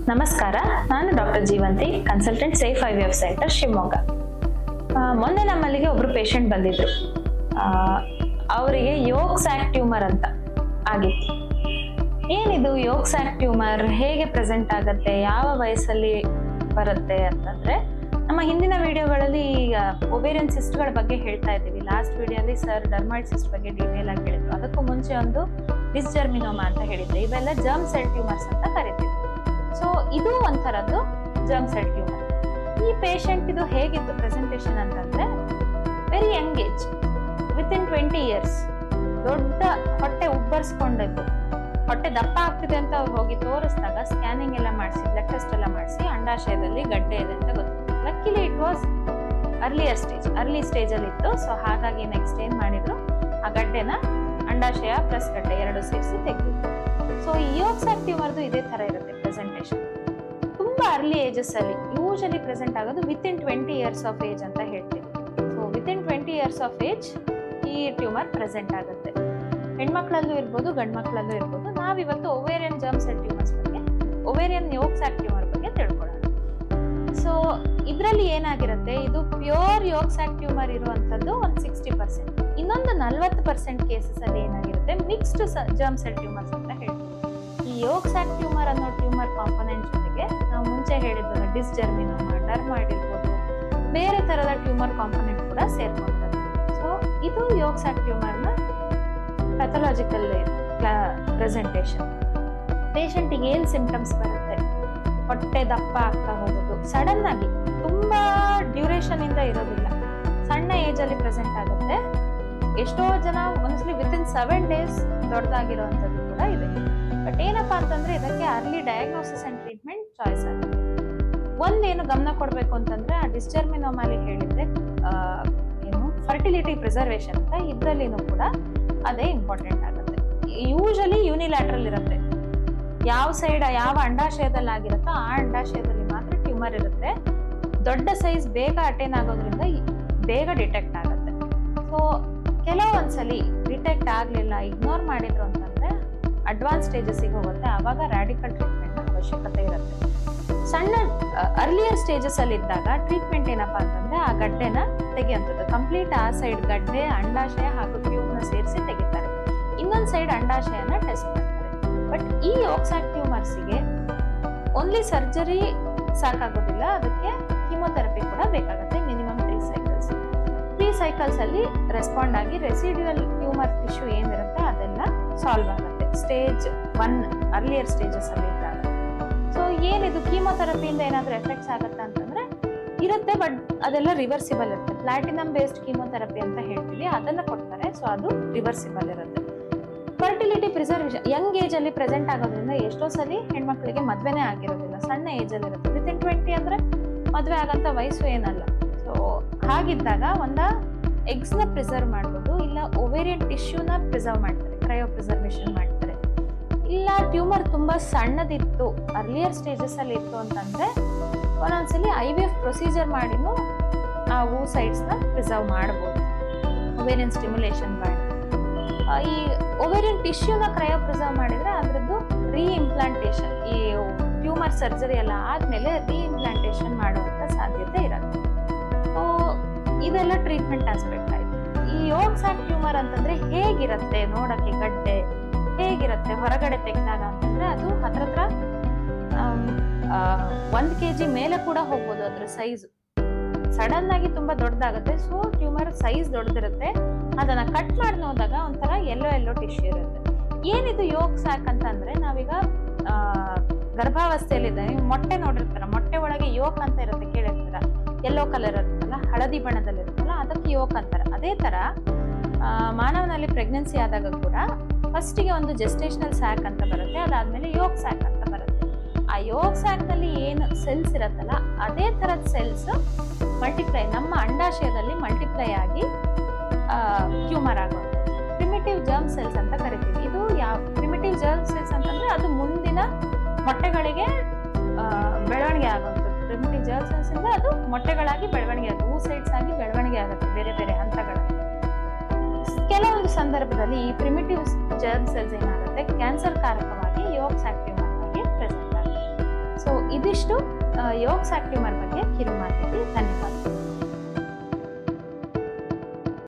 ನಮಸ್ಕಾರ, ನಾನು doctor Jeevanti, consultant safe IVF centre Shivamogga. ಮೊನ್ನೆ ನಮ್ಮಲ್ಲಿಗೆ ಒಬ್ರು ಪೇಷಂಟ್ ಬಂದಿದ್ರು. ಅವರಿಗೆ ಯೋಗ್ ಸ್ಯಾಕ್ ಟ್ಯೂಮರ್ ಅಂತ ಆಗಿತ್ತು. ಏನಿದು ಯೋಗ್ ಸ್ಯಾಕ್ ಟ್ಯೂಮರ್, ಹೇಗೆ ಪ್ರೆಸೆಂಟ್ ಆಗುತ್ತೆ, ಯಾವ ವಯಸ್ಸಲ್ಲಿ ಬರುತ್ತೆ ಅಂತಂದ್ರೆ, ನಮ್ಮ ಹಿಂದಿನ ವಿಡಿಯೋಗಳಲ್ಲಿ ಈಗ ಒವೇರಿಯನ್ ಸಿಸ್ಟ್ಗಳ ಬಗ್ಗೆ ಹೇಳ್ತಾ ಇದ್ದೀವಿ. ಲಾಸ್ಟ್ ವಿಡಿಯೋಲಿ ಸರ್ ಡರ್ಮಾಯ್ಡ್ ಸಿಸ್ಟ್ ಬಗ್ಗೆ ಡೀಟೇಲ್ ಆಗಿ ಹೇಳಿದ್ರು. ಅದಕ್ಕೂ ಮುಂಚೆ ಒಂದು ಡಿಸ್ಜರ್ಮಿನೋಮಾ ಅಂತ ಹೇಳಿದ್ರು. ಇವೆಲ್ಲ ಜರ್ಮ್ ಸೆಲ್ ಟ್ಯೂಮರ್ಸ್ ಅಂತ ಕರಿತೀವಿ. ಸೊ ಇದು ಒಂಥರದ್ದು ಜರ್ಮ್ ಸೆಲ್ ಟ್ಯೂಮರ್. ಈ ಪೇಷಂಟ್ ಇದು ಹೇಗಿತ್ತು ಪ್ರೆಸೆಂಟೇಷನ್ ಅಂತಂದ್ರೆ, very Young age, within 20 years, ದೊಡ್ಡ ಹೊಟ್ಟೆ ಉಬ್ಬರ್ಸ್ಕೊಂಡಿದ್ದು, ಹೊಟ್ಟೆ ದಪ್ಪ ಆಗ್ತಿದೆ ಅಂತ ಅವ್ರು ಹೋಗಿ ತೋರಿಸಿದಾಗ ಸ್ಕ್ಯಾನಿಂಗ್ ಎಲ್ಲ ಮಾಡಿಸಿ, ಬ್ಲಡ್ ಟೆಸ್ಟ್ ಎಲ್ಲ ಮಾಡಿಸಿ, ಅಂಡಾಶಯದಲ್ಲಿ ಗಡ್ಡೆ ಇದೆ ಅಂತ ಗೊತ್ತಿತ್ತು. ಲಕ್ಕಿಲಿ ಇಟ್ ವಾಸ್ ಅರ್ಲಿ ಸ್ಟೇಜ್ ಅಲ್ಲಿ ಇತ್ತು. ಸೊ ಹಾಗಾಗಿ ನೆಕ್ಸ್ಟ್ ಏನ್ ಮಾಡಿದ್ರು, ಆ ಗಡ್ಡೆನ ಅಂಡಾಶಯ ಪ್ಲಸ್ ಗಡ್ಡೆ ಎರಡು ಸೇರಿಸಿ ತೆಗೆದಿದ್ರು. ಸೊ ಯೋಗ್ ಸ್ಯಾಕ್ ಟ್ಯೂಮರ್ದು ಇದೇ ತರ ಇರುತ್ತೆ ಪ್ರೆಸೆಂಟೇಷನ್. ತುಂಬಾ ಅರ್ಲಿ ಏಜಸ್ ಅಲ್ಲಿ ಯೂಶಲಿ ಪ್ರೆಸೆಂಟ್ ಆಗೋದು ವಿತಿನ್ 20 years ಆಫ್ ಏಜ್ ಅಂತ ಹೇಳ್ತೀವಿ. So within 20 years of age ಈ ಟ್ಯೂಮರ್ ಪ್ರೆಸೆಂಟ್ ಆಗುತ್ತೆ. ಹೆಣ್ಮಕ್ಳಲ್ಲೂ ಇರ್ಬೋದು, ಗಂಡ್ ಮಕ್ಳಲ್ಲೂ ಇರ್ಬೋದು. ನಾವಿವತ್ತು ಒವೇರಿಯನ್ ಜರ್ಮ್ ಸೆಲ್ ಟ್ಯೂಮರ್ಸ್ ಬಗ್ಗೆ, ಒವೇರಿಯನ್ ಯೋಗ್ ಸ್ಯಾಕ್ ಟ್ಯೂಮರ್ ಬಗ್ಗೆ ತಿಳ್ಕೊಳ್ಳೋಣ. ಸೊ ಇದರಲ್ಲಿ ಏನಾಗಿರುತ್ತೆ, ಇದು ಪ್ಯೂರ್ ಯೋಗ್ ಸ್ಯಾಕ್ ಟ್ಯೂಮರ್ ಇರುವಂತದ್ದು ಒಂದು 60%. ಇನ್ನೊಂದು 40% ಕೇಸಸ್ ಅಲ್ಲಿ ಏನಾಗಿರುತ್ತೆ, ಮಿಕ್ಸ್ಡ್ ಜರ್ಮ್ ಸೆಲ್ ಟ್ಯೂಮರ್ಸ್ ಅಂತ ಹೇಳ್ತೀವಿ. ಈ ಯೋಗ್ ಸ್ಯಾಕ್ ಟ್ಯೂಮರ್ ಅನ್ನೋ ಟ್ಯೂಮರ್ ಕಾಂಪೊನೆಂಟ್ ಜೊತೆಗೆ ನಾವು ಮುಂಚೆ ಹೇಳಿದ್ವಿ ಡಿಸ್ಜರ್ಮಿನೋಮಾ, ಡರ್ಮಾಯ್ಡ್ ಇರ್ಬೋದು, ಬೇರೆ ತರದ ಟ್ಯೂಮರ್ ಕಾಂಪೊನೆಂಟ್ ಕೂಡ ಸೇರ್ಕೊಂಡಿರುತ್ತೆ. ಸೊ ಇದು ಯೋಗ್ ಸ್ಯಾಕ್ ಟ್ಯೂಮರ್ನ ಪ್ಯಾಥಾಲಜಿಕಲ್ ಪ್ರೆಸೆಂಟೇಷನ್. ಪೇಷಂಟಿಗೆ ಏನ್ ಸಿಂಪ್ಟಮ್ಸ್ ಬರುತ್ತೆ, ಹೊಟ್ಟೆ ದಪ್ಪ ಆಗ್ತಾ ಹೋಗೋದು, ಸಡನ್ ಆಗಿ, ತುಂಬಾ ಡ್ಯೂರೇಷನ್ ಇಂದ ಇರೋದಿಲ್ಲ, ಸಣ್ಣ ಏಜ್ ಅಲ್ಲಿ ಪ್ರೆಸೆಂಟ್ ಆಗುತ್ತೆ. ಎಷ್ಟೋ ಜನ ಮೋಸ್ಟ್ಲಿ ವಿತಿನ್ 7 days ದೊಡ್ಡದಾಗಿರುವಂತದ್ದು ಕೂಡ ಇದೆ. ಬಟ್ ಏನಪ್ಪಾ ಅಂತಂದ್ರೆ, ಇದಕ್ಕೆ early diagnosis and treatment choice ಆಗುತ್ತೆ. ಒಂದೇನು ಗಮನ ಕೊಡ್ಬೇಕು ಅಂತಂದ್ರೆ, ಆ ಡಿಸ್ಜರ್ಮಿನೋಮಾಲಿ ಹೇಳಿದ್ರೆ ಏನು ಫರ್ಟಿಲಿಟಿ ಪ್ರಿಸರ್ವೇಷನ್ ಅಂತ, ಇದ್ರಲ್ಲಿನೂ ಕೂಡ ಅದೇ ಇಂಪಾರ್ಟೆಂಟ್ ಆಗುತ್ತೆ. ಯೂಶಲಿ ಯೂನಿಲ್ಯಾಟ್ರಲ್ ಇರುತ್ತೆ. ಯಾವ ಸೈಡ್ ಯಾವ ಅಂಡಾಶಯದಲ್ಲಿ ಆಗಿರುತ್ತೋ ಆ ಅಂಡಾಶಯದಲ್ಲಿ ಮಾತ್ರ ಟ್ಯೂಮರ್ ಇರುತ್ತೆ. ದೊಡ್ಡ ಸೈಜ್ ಬೇಗ ಅಟೇನ್ ಆಗೋದ್ರಿಂದ ಬೇಗ ಡಿಟೆಕ್ಟ್ ಆಗುತ್ತೆ. ಸೊ ಕೆಲವೊಂದ್ಸಲಿ ಡಿಟೆಕ್ಟ್ ಆಗ್ಲಿಲ್ಲ, ಇಗ್ನೋರ್ ಮಾಡಿದ್ರು ಅಂತಂದ್ರೆ ಅಡ್ವಾನ್ಸ್ ಸ್ಟೇಜಸ್ಸಿಗೆ ಹೋಗುತ್ತೆ. ಆವಾಗ ರಾಡಿಕಲ್ ಟ್ರೀಟ್ಮೆಂಟ್ ಅವಶ್ಯಕತೆ ಇರುತ್ತೆ. ಸಣ್ಣ ಅರ್ಲಿಯರ್ ಸ್ಟೇಜಸ್ ಅಲ್ಲಿ ಇದ್ದಾಗ ಟ್ರೀಟ್ಮೆಂಟ್ ಏನಪ್ಪಾ ಅಂತಂದ್ರೆ, ಆ ಗಡ್ಡೆನ ತೆಗೆಯುವಂಥದ್ದು, ಕಂಪ್ಲೀಟ್ ಆ ಸೈಡ್ ಗಡ್ಡೆ, ಅಂಡಾಶಯ ಹಾಗೂ ಟ್ಯೂಬ್ನ ಸೇರಿಸಿ ತೆಗಿತಾರೆ. ಇನ್ನೊಂದ್ ಸೈಡ್ ಅಂಡಾಶಯನ ಟೆಸ್ಟ್ ಮಾಡ್ತಾರೆ. ಬಟ್ ಈ ಯೋಗ್ ಸ್ಯಾಕ್ ಟ್ಯೂಮರ್ಸ್ಗೆ ಓನ್ಲಿ ಸರ್ಜರಿ ಸಾಕಾಗೋದಿಲ್ಲ, ಅದಕ್ಕೆ ಕೀಮೋಥೆರಪಿ ಕೂಡ ಬೇಕಾಗುತ್ತೆ. Minimum 3 cycles. 3 cycles ಅಲ್ಲಿ ರೆಸ್ಪಾಂಡ್ ಆಗಿ ರೆಸಿಡ್ಯೂಯಲ್ ಟ್ಯೂಮರ್ ಟಿಶ್ಯೂ ಏನಿರುತ್ತೆ ಅದೆಲ್ಲ ಸಾಲ್ವ್ ಆಗುತ್ತೆ, ಸ್ಟೇಜ್ 1 ಅರ್ಲಿಯರ್ ಸ್ಟೇಜಸ್ ಅಲ್ಲಿ ಇದ್ದಾಗ. ಸೊ ಏನಿದು ಕೀಮೋಥೆರಪಿಯಿಂದ ಏನಾದ್ರೂ ಎಫೆಕ್ಟ್ಸ್ ಆಗುತ್ತಾ ಅಂತಂದ್ರೆ ಇರುತ್ತೆ, ಬಟ್ ಅದೆಲ್ಲ ರಿವರ್ಸಿಬಲ್ ಇರುತ್ತೆ. ಪ್ಲಾಟಿನಮ್ ಬೇಸ್ಡ್ ಕೀಮೋಥೆರಪಿ ಅಂತ ಹೇಳ್ತೀವಿ, ಅದನ್ನ ಕೊಡ್ತಾರೆ. ಸೊ ಅದು ರಿವರ್ಸಿಬಲ್ ಇರುತ್ತೆ. ಫರ್ಟಿಲಿಟಿ ಪ್ರಿಸರ್ವೇಷನ್ ಯಂಗ್ ಏಜ್ ಅಲ್ಲಿ ಪ್ರೆಸೆಂಟ್ ಆಗೋದ್ರಿಂದ ಎಷ್ಟೋ ಸಲ ಹೆಣ್ಮಕ್ಳಿಗೆ ಮದ್ವೆನೇ ಆಗಿರೋದಿಲ್ಲ, ಸಣ್ಣ ಏಜ್ ಅಲ್ಲಿ ಇರುತ್ತೆ. ವಿತಿನ್ 20 ಅಂದ್ರೆ ಮದ್ವೆ ಆಗಂತ ವಯಸ್ಸು ಏನಲ್ಲ. ಸೊ ಹಾಗಿದ್ದಾಗ ಒಂದ ಎಗ್ಸ್ ನ ಪ್ರಿಸರ್ವ್ ಮಾಡ್ಬೋದು, ಇಲ್ಲ ಒವೇರಿಯನ್ ಟಿಶ್ಯೂನ ಪ್ರಿಸರ್ವ್ ಮಾಡ್ತಾರೆ, ಕ್ರಯೋ ಪ್ರಿಸರ್ವೇಷನ್ ಮಾಡ್ತಾರೆ. ಇಲ್ಲ ಟ್ಯೂಮರ್ ತುಂಬಾ ಸಣ್ಣದಿತ್ತು, ಅರ್ಲಿಯರ್ ಸ್ಟೇಜಸ್ ಅಲ್ಲಿ ಇತ್ತು ಅಂತಂದ್ರೆ ಒಂದೊಂದ್ಸಲಿ IVF ಪ್ರೊಸೀಜರ್ ಮಾಡಿನೂ ಆ ಸೈಡ್ಸ್ ನ ಪ್ರಿಸರ್ವ್ ಮಾಡಬಹುದು, ಒವೇರಿಯನ್ ಸ್ಟಿಮ್ಯುಲೇಷನ್ ಮಾಡಿ. ಈ ಒವೇರಿಯನ್ ಟಿಶ್ಯೂನ ಕ್ರಯೋ ಪ್ರಿಸರ್ವ್ ಮಾಡಿದ್ರೆ ಅದ್ರದ್ದು ರೀಇಂಪ್ಲಾಂಟೇಷನ್, ಈ ಟ್ಯೂಮರ್ ಸರ್ಜರಿ ಎಲ್ಲ ಆದ್ಮೇಲೆ ರೀಇಂಪ್ಲಾಂಟೇಷನ್ ಮಾಡುವಂತ ಸಾಧ್ಯತೆ ಇರುತ್ತೆ. ಸೊ ಇದೆಲ್ಲ ಟ್ರೀಟ್ಮೆಂಟ್ ಆಸ್ಪೆಕ್ಟ್ ಆಯ್ತು. ಈ ಯೋಗ್ ಸ್ಯಾಕ್ ಟ್ಯೂಮರ್ ಅಂತಂದ್ರೆ ಹೇಗಿರುತ್ತೆ ನೋಡಕ್ಕೆ, ಗಡ್ಡೆ ಹೇಗಿರುತ್ತೆ ಹೊರಗಡೆ ತೆಗೆದಾಗ ಅಂತಂದ್ರೆ, ಅದು ಹತ್ರ 1 kg ಮೇಲೆ ಕೂಡ ಹೋಗ್ಬೋದು ಅದ್ರ ಸೈಜ್. ಸಡನ್ ಆಗಿ ತುಂಬಾ ದೊಡ್ಡದಾಗುತ್ತೆ. ಸೊ ಟ್ಯೂಮರ್ ಸೈಜ್ ದೊಡ್ಡದಿರುತ್ತೆ. ಅದನ್ನ ಕಟ್ ಮಾಡಿ ನೋಡಿದಾಗ ಒಂಥರ ಎಲ್ಲೋ ಟಿಶ್ಯೂ ಇರುತ್ತೆ. ಏನಿದು ಯೋಗ್ ಸ್ಯಾಕ್ ಅಂತಂದ್ರೆ, ನಾವೀಗ ಗರ್ಭಾವಸ್ಥೆಯಲ್ಲಿದ್ದ ನೀವು ಮೊಟ್ಟೆ ನೋಡಿರ್ತಾರ, ಮೊಟ್ಟೆ ಒಳಗೆ ಯೋಕ್ ಅಂತ ಇರುತ್ತೆ, ಕೇಳಿರ್ತೀರ, ಯೆಲ್ಲೋ ಕಲರ್ ಇರುತ್ತಲ್ಲ, ಹಳದಿ ಬಣ್ಣದಲ್ಲಿ ಇರುತ್ತಲ್ಲ, ಅದಕ್ಕೆ ಯೋಕ್ ಅಂತಾರೆ. ಅದೇ ತರ ಮಾನವನಲ್ಲಿ ಪ್ರೆಗ್ನೆನ್ಸಿ ಆದಾಗ ಕೂಡ ಫಸ್ಟಿಗೆ ಒಂದು ಜೆಸ್ಟೇಷನಲ್ ಸ್ಯಾಕ್ ಅಂತ ಬರುತ್ತೆ, ಅದಾದ್ಮೇಲೆ ಯೋಗ್ ಸ್ಯಾಕ್ ಅಂತ ಬರುತ್ತೆ. ಆ ಯೋಗ್ ಸ್ಯಾಕ್ ನಲ್ಲಿ ಏನು ಸೆಲ್ಸ್ ಇರತ್ತಲ್ಲ, ಅದೇ ತರದ ಸೆಲ್ಸ್ ಮಲ್ಟಿಪ್ಲೈ ನಮ್ಮ ಅಂಡಾಶಯದಲ್ಲಿ ಮಲ್ಟಿಪ್ಲೈ ಆಗಿ ಟ್ಯೂಮರ್ ಆಗುತ್ತೆ. ಪ್ರಿಮಿಟಿವ್ ಜರ್ಮ್ ಸೆಲ್ಸ್ ಅಂತ ಕರಿತೀವಿ. ಇದು ಯಾವ ಪ್ರಿಮಿಟಿವ್ ಜರ್ಮ್ ಸೆಲ್ಸ್ ಅಂತಂದ್ರೆ, ಅದು ಮುಂದಿನ ಮೊಟ್ಟೆಗಳಿಗೆ ಬೆಳವಣಿಗೆ ಆಗುವಂಥದ್ದು. ಪ್ರಿಮಿಟಿವ್ ಜರ್ಮ್ ಸೆಲ್ಸ್ ಇಂದ ಅದು ಮೊಟ್ಟೆಗಳಾಗಿ ಬೆಳವಣಿಗೆ ಆಗುತ್ತೆ, ಸೈಡ್ಸ್ ಆಗಿ ಬೆಳವಣಿಗೆ ಆಗುತ್ತೆ ಬೇರೆ ಬೇರೆ ಹಂತಗಳಲ್ಲಿ. ಕೆಲವೊಂದು ಸಂದರ್ಭದಲ್ಲಿ ಈ ಪ್ರಿಮಿಟಿವ್ ಜರ್ಮ್ ಸೆಲ್ಸ್ ಏನಾಗುತ್ತೆ, ಕ್ಯಾನ್ಸರ್ ಕಾರಕವಾಗಿ ಯೋಗ್ ಸ್ಯಾಕ್ ಟ್ಯೂಮರ್ ಆಗಿ ಪ್ರೆಸೆಂಟ್ ಆಗುತ್ತೆ. ಸೊ ಇದಿಷ್ಟು ಯೋಗ್ ಸ್ಯಾಕ್ ಟ್ಯೂಮರ್ ಬಗ್ಗೆ ಕಿರು ಮಾಹಿತಿ. ಧನ್ಯವಾದ.